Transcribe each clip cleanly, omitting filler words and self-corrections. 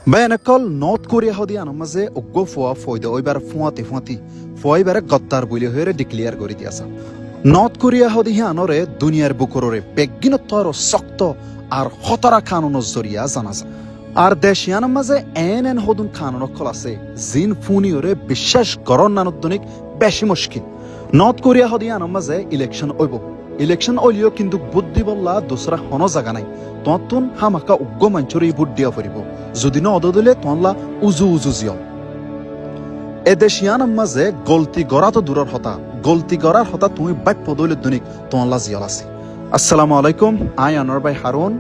বেনকল north Korea হদি আনৰ মাঝে অজ্ঞ ফোয়া ফয়দা ওইবার ফুঁয়াতি ফয়বারে গদ্দার বলি হয়ে ডিক্লিয়ার করে দিয়াছা নর্থ কোরিয়া হদি আনরে দুনিয়ার বুকররে বেগিনত্বর শক্ত আর খতরা কানুনের জরিয়া জানা যায় আর দেশিয়ানের মাঝে এন হদুন কানুন অকল আছে জিন ফুনিওরে বিশ্বাস করণ নানুদ্দনিক বেশি মুশকিল নর্থ কোরিয়া হদি আনৰ মাঝে ইলেকশন ওইব ইলেকশন ওলিও কিন্তু বুদ্ধি বললা দুসরা হন জাগা নাই তখন হামাকা উগ্র মঞ্চরে ভোট দিয়া ফুরিব যদি ন অদলে তনলা উজু জিয়ল এদেশিয়ান মাঝে গলতি গড়া তো দূরের হতা গলতি গড়ার হতা তুমি বাইক পদলে দনিক তনলা জিয়ল আছে আসসালামু আলাইকুম আই অনর বাই Harun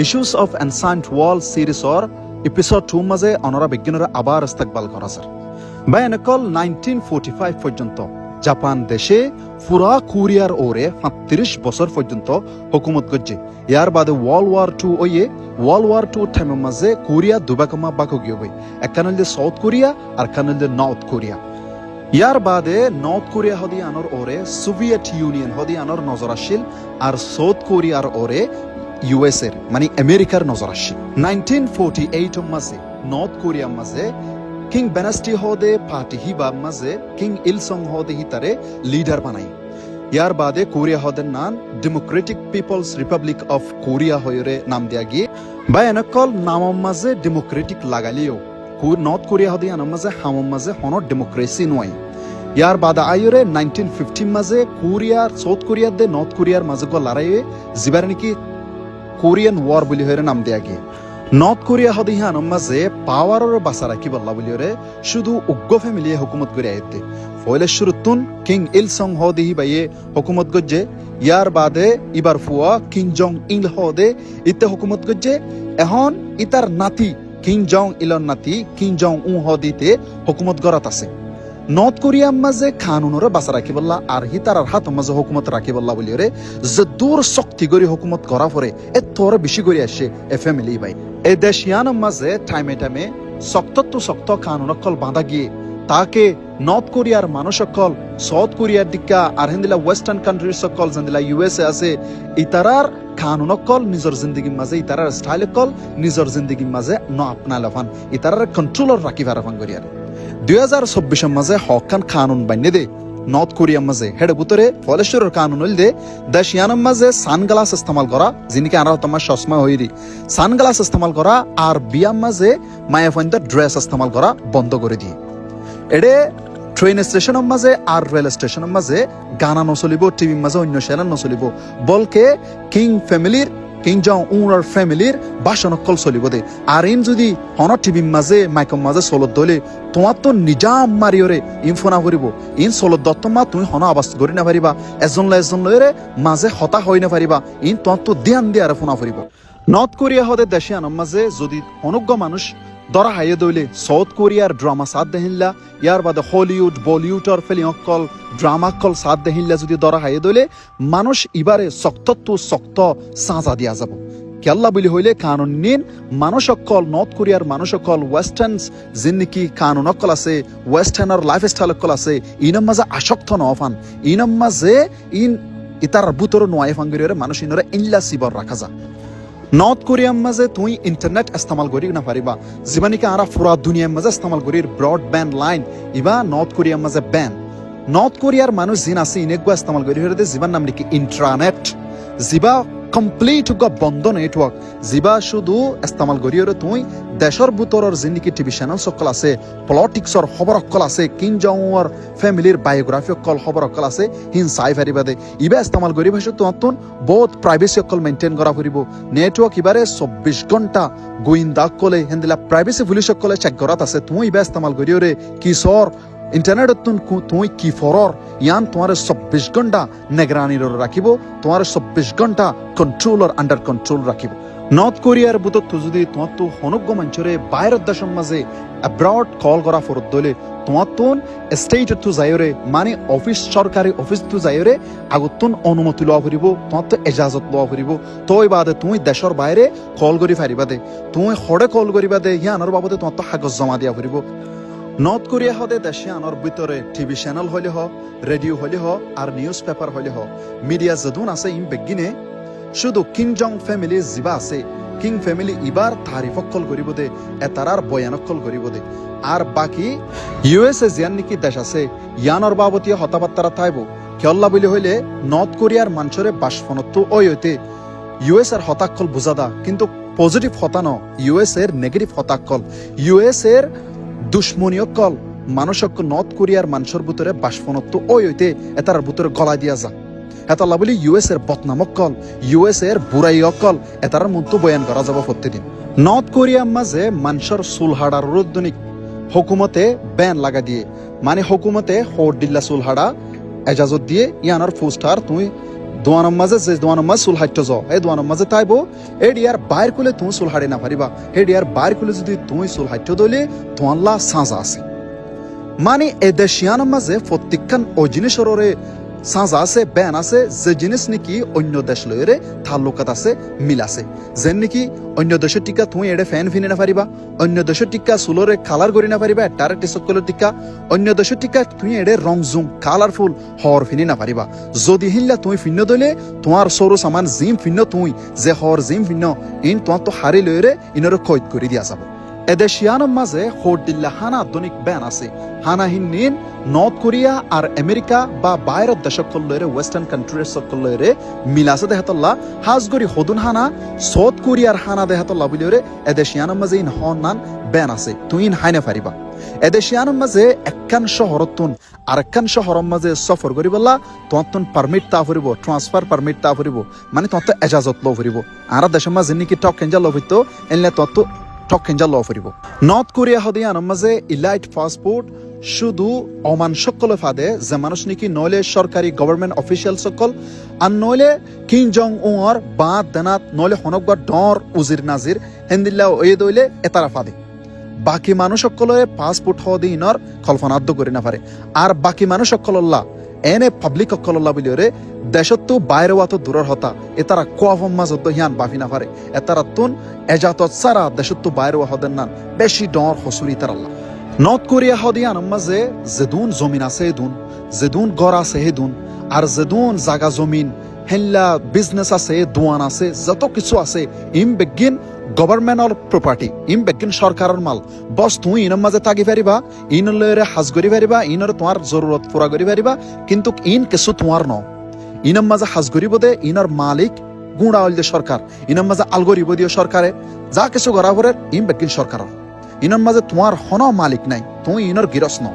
issues of ancient world সিরিজর এপিসোড 2 মাঝে অনরা বিজ্ঞানীরা আবার ইস্তেকবাল করা স্যার বাই এনেকল 1945 পর্যন্ত জাপান দেশে পুরা কোরিয়ার ওরে 35 বছর পর্যন্ত হুকুমত করছে ইয়ার বাদে ওয়ার্ল্ড ওয়ার 2 ওয়ে ওয়ার্ল্ড ওয়ার 2 টাইমের মাঝে কোরিয়া দুবাকমা বাকো গিয়ে হই একখানে সাউথ কোরিয়া আর কানে নর্থ কোরিয়া ইয়ার বাদে নর্থ কোরিয়া হদি আনর ওরে সোভিয়েত ইউনিয়ন হদি আনর নজর আসিল আর সাউথ কোরিয়ার ওরে ইউএস এর মানে আমেরিকার নজর আসিল 1948 মাঝে নর্থ কোরিয়ার মাঝে কিং বেনাস্টি হদে পার্টি হিবা মাঝে কিং ইলসং হদে হিতারে লিডার বানাই ইয়ার বাদে কোরিয়া হদের নাম Democratic People's Republic of Korea হয়ে নাম দেয়া গিয়ে বা এনেকল নামম মাঝে ডেমোক্রেটিক লাগালিও নর্থ কোরিয়া হদে আনার মাঝে হামম মাঝে হন ডেমোক্রেসি নয় ইয়ার বাদে আইরে 1950 মাঝে কোরিয়ার সাউথ কোরিয়ার দে নর্থ কোরিয়ার মাঝে লড়াইয়ে যিবার নাকি কোরিয়ান ওয়ার বলি হয়ে নাম দেয়া গিয়ে নর্থ কোরিয়া হদি আনার মাঝে পাওয়ারের বাসা রাখি বললা বলি শুধু উগ্র ফ্যামিলি হুকুমত করে আইতে ফয়লের শুরুতুন কিং ইলসং হদি বাইয়ে হুকুমত গজ্জে ইয়ার বাদে ইবার ফুয়া কিং জং ইল হদে ইতে হুকুমত গজ্জে এখন ইতার নাতি কিং জং ইলর নাতি কিং জং হদিতে হুকুমত গড়াত আছে নর্থ কোরিয়ার মাঝে কানুনরে বাসা রাখি বললা আর হিতার হাত মাঝে হুকুমত রাখি বললা বলি যে দূর শক্তি গড়ি হুকুমত করা পরে এ তোর বেশি করে আসে এ ফ্যামিলি ভাই এই দেশিয়ান মাঝে টাইমে শক্ত কানুন অকল বাঁধা গিয়ে তাকে নর্থ কোরিয়ার মানুষ সকল সাউথ কোরিয়ার দিকা আর হেন্দিলা ওয়েস্টার্ন কান্ট্রি সকল যেন্দিলা ইউএসএ আছে ইতারার কানুন অকল নিজের জিন্দগির মাঝে ইতারার স্টাইল অকল নিজের জিন্দগির মাঝে ন আপনা লাফান ইতারার কন্ট্রোলর রাখি ভারাফান করিয়ার 2024 মাঝে হকান কানুন বানিয়ে দে নর্থ কোরিয়ার মাঝে হেড বুতরে ফলেশ্বরের কানুন হইল দে দেশিয়ানের মাঝে সানগ্লাস ইস্তেমাল করা যিনিকে আরা তোমার চশমা হইরি সানগ্লাস ইস্তেমাল করা আর বিয়ার মাঝে মায়াফাইন্দার ড্রেস ইস্তেমাল করা বন্ধ করে দিয়ে এডে ট্রেন স্টেশনের মাঝে আর রেল স্টেশনের মাঝে গানা নচলিব টিভির মাঝে অন্য চ্যানেল নচলিব বলকে কিং ফ্যামিলির কিং জং উনার ফ্যামিলির বাসন অকল চলিব দে আর ইন যদি হন টিভির মাঝে মাইকম মাঝে চলত দলে তোমার তো নিজাম মারিয়রে ইন ফোনা করিব ইন চলত দত্ত মা তুমি হন আবাস করি না পারিবা এজন লয়রে মাঝে হতা হই না পারিবা ইন তোমার তো ধ্যান দিয়ে আর ফোনা করিব নর্থ কোরিয়া হদে দেশে আনার মাঝে যদি অনুজ্ঞ মানুষ দরা হাইয়ে দইলে সাউথ কোরিয়ার ড্রামা সাথ দেহিল্লা ইয়ার বাদে হলিউড বলিউডর ফিল্ম অকল ড্রামা কল সাথ দেহিল্লা যদি দরা হাইয়ে দইলে মানুষ ইবারে শক্ত সাজা দিয়া যাব কেল্লা বলি হইলে কানুন নিন মানুষ অকল নর্থ কোরিয়ার মানুষ অকল ওয়েস্টার্ন যিনি কানুন অকল আছে ওয়েস্টার্নার লাইফ স্টাইল অকল আছে ইনম মাঝে আসক্ত নফান ইনম মাঝে ইন ইতার বুতর নোয়াই ফাঙ্গিরে মানুষ ইনরে ইল্লা সিবর রাখা যা নর্থ কোরিয়ার মাঝে তুই ইন্টারনেট ইস্তেমাল করি না পারিবা যিমানিকে আরা পুরা দুনিয়ার মাঝে ইস্তেমাল করি ব্রডব্যান্ড লাইন ইবা নর্থ কোরিয়ার মাঝে ব্যান নর্থ কোরিয়ার মানুষ জিন আছে ইনেগুয়া ইস্তেমাল করি হরে যিবার নাম নাকি ইন্ট্রানেট যিবা কমপ্লিট বন্ধ নেটওয়ার্ক যিবা শুধু ইস্তেমাল করি হরে তুই দেশর বুতরর যিনিকি টিভি চ্যানেল সকল আছে পলিটিক্সর খবর অকল আছে কিং জংর ফ্যামিলির বায়োগ্রাফি অকল খবর অকল আছে হিন চাই ফারিবা দে ইবা ইস্তেমাল করি ভাষা তোমার বহুত প্রাইভেসি অকল মেইনটেইন করা ফুরিব নেটওয়ার্ক ইবারে 24 ঘন্টা গোয়েন্দা কলে হেন্দিলা প্রাইভেসি পুলিশ অকলে চেক করাত আছে তুই ইবা ইস্তেমাল করি হরে কিশোর ইন্টারনেট তুই কি ফরর ইয়ান তোমার 24 ঘন্টা নিগরানির রাখিব তোমার 24 ঘন্টা কন্ট্রোলার আন্ডার কন্ট্রোল রাখিব নর্থ কোরিয়ার বুতত যদি তোমার তো অনুজ্ঞ মঞ্চরে বাইরের দেশের মাঝে অ্যাব্রড কল করা ফরত দলে তোমার তো স্টেট তো যাইরে মানে অফিস সরকারি অফিস তো যাইরে আগতুন অনুমতি লওয়া ফুরিব তোমার তো এজাজত লওয়া ফুরিব তই বাদে তুই দেশের বাইরে কল করি ফারিবা দে তুই হড়ে কল করিবা দে ইয়ানোর বাবদে তোমার তো কাগজ জমা দিয়া ফুরিব নর্থ কোরিয়া হদে দেশে আনর ভিতরে টিভি চ্যানেল হইলে হ রেডিও হইলে হ আর নিউজ পেপার হইলে হ মিডিয়া যদুন আছে ইম বেগিনে শুধু কিং জং ফ্যামিলি যিবা আছে কিং ফ্যামিলি ইবার তারিফ অকল করিব দে এতারার বয়ান অকল করিব দে আর বাকি ইউএসএ জিয়ান নাকি দেশ আছে ইয়ানর বাবতীয় হতাবার্তারা থাইব কেল্লা বলি হইলে নর্থ কোরিয়ার মানুষরে বাসফনত্ব ওই হইতে ইউএস এর হতাক্ষল বুঝাদা কিন্তু পজিটিভ হতা ন ইউএস এর নেগেটিভ হতাক্ষল ইউএস এর দুশ্মনী অকল মানুষক নর্থ কোরিয়ার মানুষের ভিতরে বাসফনত্ব ওই হইতে এতার ভিতরে গলা দিয়া যা এতাল্লা বলি ইউএস এর বদনাম অকল ইউএস এর বুড়াই অকল এতার মতো বয়ান করা যাব প্রতিদিন নর্থ কোরিয়ার মাঝে মানুষের সুলহাড়ার রোদ্দনিক হুকুমতে ব্যান লাগা দিয়ে মানে হুকুমতে হোট দিল্লা সুলহাড়া এজাজত দিয়ে ইয়ানোর ফুস্টার তুই দোয়ানোর মাঝে যে দোয়ানোর মাঝে সুলহাইট য এই দোয়ানোর মাঝে তাইব এডিয়ার বাইর কুলে তুই সুলহাড়ে না পারিবা এডিয়ার বাইর কুলে যদি তুই সুলহাইট দইলে তোয়াল্লা সাজা আছে মানে এদেশিয়ানোর মাঝে প্রত্যেকখান ওই জিনিসরে সাজা আছে ব্যান আছে যে জিনিস নাকি অন্য দেশ লয়েরে তাল্লুকাত আছে মিল আছে যেন নাকি অন্য দেশের টিকা তুমি এডে ফ্যান ফিনে না পারিবা অন্য দেশের টিকা সুলরে কালার করি না পারিবা এটারে টিসক কলর টিকা অন্য দেশের টিকা তুমি এডে রং জুম কালারফুল হর ফিনে না পারিবা যদি হিল্লা তুমি ফিন্ন দইলে তোমার সরু সামান জিম ফিন্ন তুই যে হর জিম ফিন্ন ইন তোমার তো হারি লয়েরে ইনরে কয়েদ করে দিয়া যাব এদেশিয়ানোর মাঝে হোট দিল্লা হানা আধুনিক ব্যান আছে হানাহীন নিন নর্থ কোরিয়া আর আমেরিকা বা বাইরের দেশকল লয়েরে ওয়েস্টার্ন কান্ট্রির সকল লয়েরে মিলাছে দেহাতল্লা হাজগরি হদুন হানা সাউথ কোরিয়ার হানা দেহাতল্লা বলিওরে এদেশিয়ানোর মাঝে ইন হন নান ব্যান আছে তুই ইন হাইনা পারিবা এদেশিয়ানোর মাঝে একখান শহরতুন আর একখান শহরের মাঝে সফর করিবল্লা তোমার পারমিট তা ফুরিব ট্রান্সফার পারমিট তা ফুরিব মানে তোমার এজাজত লো ফুরিব আর দেশের মাঝে নাকি টক কেঞ্জা লো হইতো এনলে তত টকেঞ্জা ল ফুরিব নর্থ কোরিয়া হদিয়ানোর মাঝে ইলাইট পাসপোর্ট শুধু অমান সকল ফাদে যে মানুষ নাকি নইলে সরকারি গভর্নমেন্ট অফিসিয়াল সকল আর নইলে কিং জং উর বাঁধ দেনাত নইলে হনকগড় ডর উজির নাজির হেন্দিল্লা ওয়ে দইলে এতারা ফাদে বাকি মানুষ সকলের পাসপোর্ট হদিনর কল্পনাদ্য করে না পারে আর বাকি মানুষ সকল্লা এনে পাবলিক অকল্লা বলিওরে দেশতো বাইরে ওয়াত দূরের হতা এতারা কোয়াভম মাজত হিয়ান বাফি না পারে এতারা তুন এজাতত সারা দেশতো বাইরে হদেন নান বেশি ডর হসুরি তারাল্লা নর্থ কোরিয়া হদিয়ান মাঝে যেদুন জমিন আছে এদুন যেদুন ঘর আছে হেদুন আর যেদুন জাগা জমিন হেল্লা বিজনেস আছে দোয়ান আছে যত কিছু আছে ইম বেগিন গভর্নমেন্টর প্রপার্টি ইম বেগিন সরকারের মাল বস তুই ইনের মাঝে থাকি পারিবা ইন লয়েরে হাজ করি পারিবা ইনের তোমার জরুরত পুরা করি পারিবা কিন্তু ইন কিছু তোমার ন ইনের মাঝে হাজ করিব দে ইনের মালিক গুঁড়া হইল সরকার ইনের মাঝে আলগরিব দিও সরকারে যা কিছু করা পরে ইম বেগিন সরকারের ইনের মাঝে তোমার হন মালিক নাই তুই ইনের গিরস ন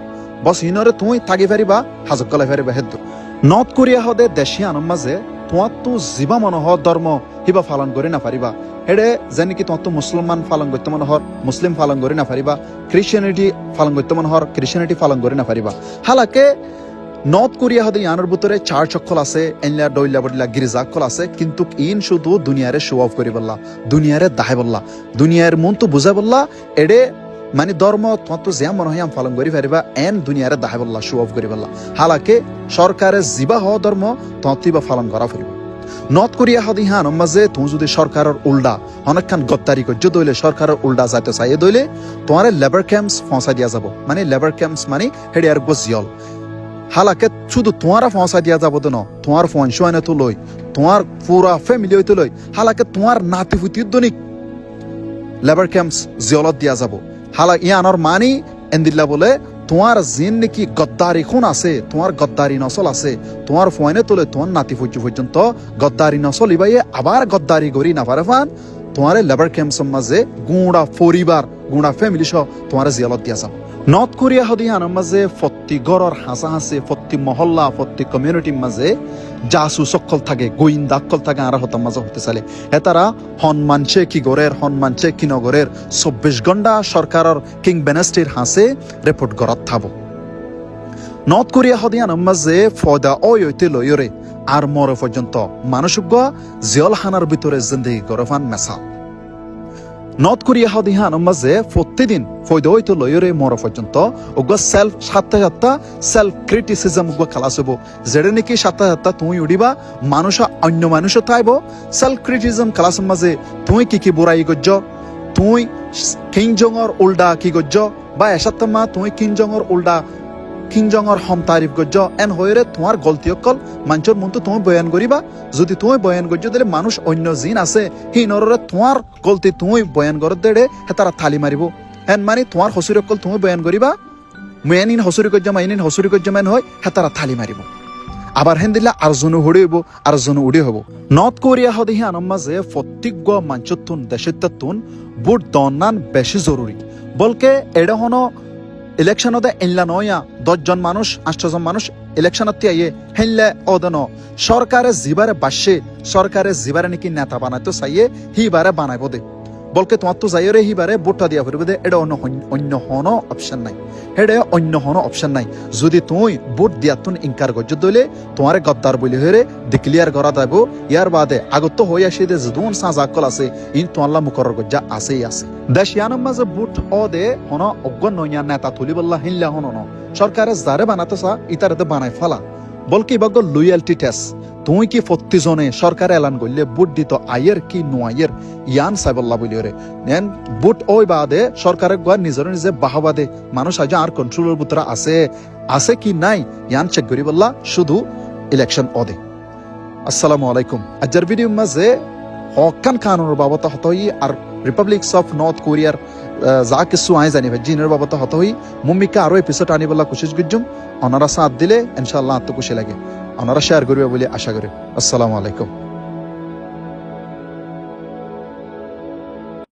বস ইনরে তুই থাকি পারিবা হাজক গলাই পারিবা হেদ্দু নর্থ কোরিয়া হদে দেশিয়ানোর মাঝে তোমার তো জীবা মনোহ ধর্ম হিবা পালন করে না পারিবা হেডে যেন কি তোমার তো মুসলমান পালন করতে মনে হর মুসলিম পালন করে না পারিবা খ্রিস্টানিটি পালন করতে মনে হর খ্রিস্টানিটি পালন করে না পারিবা হালাকে নর্থ কোরিয়া হদে ইয়ানোর ভিতরে চার চক্কল আছে এনলা ডইলা বডলা গির্জাকল আছে কিন্তু ইন শুধু দুনিয়ারে শো অফ করি বললা দুনিয়ারে দাহে বললা দুনিয়ার মন তো বুঝা বললা এডে মানে ধর্ম তোমার তো যে মনে হয় পালন করি পারিবা এন দুনিয়ারে দাহে বললা শো অফ করি বললা হালাকে সরকারের জিবা হওয়া ধর্ম তোমার পালন করা ফুরিব নর্থ কোরিয়া হদি হান মাঝে তুমি যদি সরকারের উল্টা অনেকখান গদ্দারি করছো দইলে সরকারের উল্টা যাইতে চাইয়ে দইলে তোমার লেবার ক্যাম্পস পৌঁছা দিয়া যাব মানে লেবার ক্যাম্পস মানে হেডে আর জিয়ল হালাকে শুধু তোমারা পৌঁছা দিয়া যাব তো ন তোমার ফনসুয়ানে তো লই তোমার পুরা ফ্যামিলি হইতে লই হালাকে তোমার নাতি ফুতির দনিক লেবার ক্যাম্পস জিয়লত দিয়া যাব হালা ইয়ানোর মানি এন্দিল্লা বলে তোমার জিন নাকি গদ্দারি খুন আছে তোমার গদ্দারি নসল আছে তোমার ফয়নে তোলে তোমার নাতি ফুজু পর্যন্ত গদ্দারি নসল ইবাইয়ে আবার গদ্দারি গড়ি না পারে ফান তোমার লেবার ক্যাম্পসের মাঝে গুঁড়া পরিবার গুঁড়া ফ্যামিলি সহ তোমার জিয়ালত দিয়া যাব নর্থ কোরিয়া হদিয়ানোর মাঝে প্রতি গড়র হাসা হাসে প্রতি মহল্লা প্রতি কমিউনিটির মাঝে জাসু সকল থাকে গোয়েন্দা সকল থাকে আর হতার মাঝে হতে চালে এতারা হনমানছে কি গড়ের হনমানছে কি নগরের 24 ঘন্টা সরকারের কিং বেনেস্টির হাসে রিপোর্ট গড়ত থাকবো নর্থ কোরিয়া হদিয়ানোর মাঝে ফয়দা ওইতে লইরে আর মরে পর্যন্ত মানুষজ্ঞ জিয়ল হানার ভিতরে জিন্দগি গরফান মেসা নর্থ কোরিয়া হদিয়ানোর মাঝে প্রতিদিন ফয়দা ওইতে লইরে মরে পর্যন্ত ওগুলো সেলফ সাতটা সেলফ ক্রিটিসিজম ওগুলো খালাস হবো যেটা নাকি সাতটা তুমি উড়িবা মানুষ অন্য মানুষ থাইব সেলফ ক্রিটিসিজম খালাসের মাঝে তুই কি বুড়াই গজ্জ তুই কিং জংর উল্টা কি গজ্জ বা এসাত্তমা তুই কিং জংর উল্টা কিংজঙর হম তারিফ গজ্জ এন হইরে তোমার গলতি অকল মানুষের মন তো তুমি বয়ান করিবা যদি তুমি বয়ান গজ্জ দিলে মানুষ অন্য জিন আছে সেই নররে তোমার গলতি তুমি বয়ান করত দেড়ে হে তারা থালি মারিব এন মানে তোমার হসুর অকল তুমি বয়ান করিবা মেয়ানিন হসুরি গজ্জ মাইনিন হসুরি গজ্জ মেন হয় হে তারা থালি মারিব আবার হেন দিলে আর জনু হুড়ি হইব আর জনু উড়ি হব নর্থ কোরিয়া হদেহি আনম মাঝে প্রত্যেক মাঞ্চতুন দেশত্তুন বুট দনান বেশি জরুরি বলকে এটা হনো ইলেকশনতে এনলা নয়া 10 জন মানুষ 8 জন মানুষ ইলেকশনত আইয়ে হেনলে অদন সরকারে জিবারে বাসে সরকারে জিবারে নাকি নেতা বানাইতো চাইয়ে হিবারে বানাইব দে বলকে তোমার তো যাইরে হিবারে ভোটটা দিয়া ফুরবে দে এটা অন্য হন অপশন নাই হেডে অন্য হন অপশন নাই যদি তুই ভোট দিয়াতুন ইনকার গজ্জ দইলে তোমারে গদ্দার বলি হরে ডিক্লিয়ার করা যাইব ইয়ার বাদে আগত হই আসি দে যদুন সাজাকল আছে ইন তোয়াল্লা মুকরর গজ্জা আছেই আছে দেশ ইয়ানম মাঝে ভোট অ দে হন অজ্ঞ নইয়া নেতা তুলি বল্লা হিল্লা হন ন সরকারে যারে বানাতে চা ইতারে বানাই ফেলা বলকি বগ লয়ালটি টেস্ট তুই কি 40 জনে সরকার এলান করলে বুট দিত আয়ের কি নোয়াইয়ের ইয়ান সাইবল্লা বলি রে নেন বুট ওই বাদে সরকারের গোয়া নিজের নিজে বাহাবাদে মানুষ আজ আর কন্ট্রোলের ভিতরে আছে কি নাই ইয়ান চেক করি বললা শুধু ইলেকশন অদে আসসালামু আলাইকুম আজকের ভিডিও মাঝে হকান কানুনের বাবদ হতই আর রিপাবলিক্স অফ নর্থ কোরিয়ার যা কিছু আই জানিবে জিনের বাবদ হতই মুম্মিকে আরো এপিসোড আনিবলা কোশিশ গজ্জুম অনারা সাথ দিলে ইনশাআল্লাহ আত্ম খুশি লাগে আপনারা শেয়ার করবে বলে আশা করি আসসালামু আলাইকুম